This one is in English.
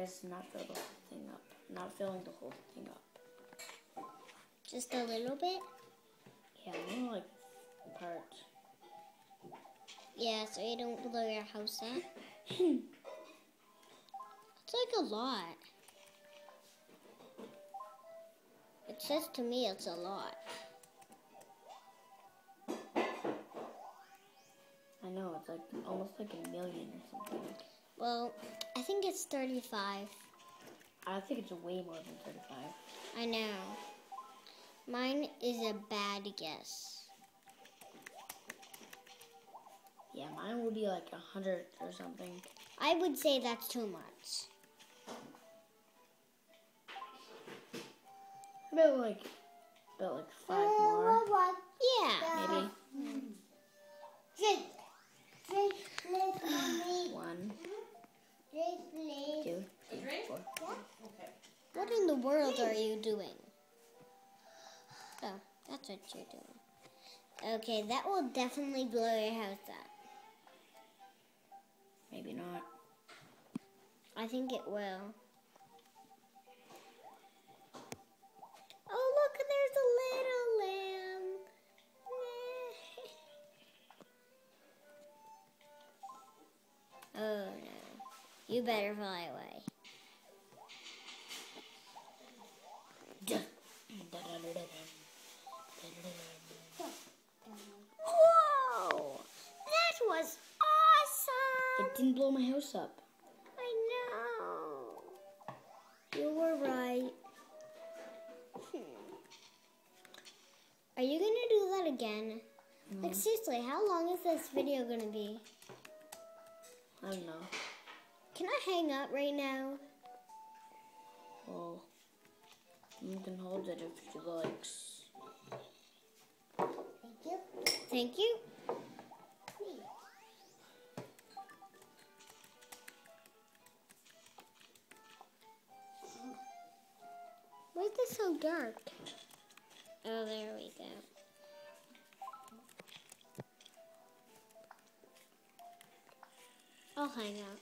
guess not fill the whole thing up. Not filling the whole thing up. Just a little bit? Yeah, more like part. Yeah, so you don't blow your house up. It's like a lot. It says to me it's a lot. I know, it's like almost like a million or something. Well, I think it's 35. I think it's way more than 35. I know. Mine is a bad guess. Yeah, mine would be like 100 or something. I would say that's too much. About like 5 more. Yeah. Maybe. Drink. 1, 2, 3, 4. What in the world are you doing? Oh, that's what you're doing. Okay, that will definitely blow your house up. Maybe not. I think it will. Oh, look, there's a little lamb. Oh, no. You better fly away. Whoa! That was awesome! It didn't blow my house up. I know. You were right. Are you going to do that again? No. Like, seriously, how long is this video going to be? I don't know. Can I hang up right now? Well, you can hold it if you like. Thank you. Thank you. Why is this so dark? Oh, there we go. I'll hang up.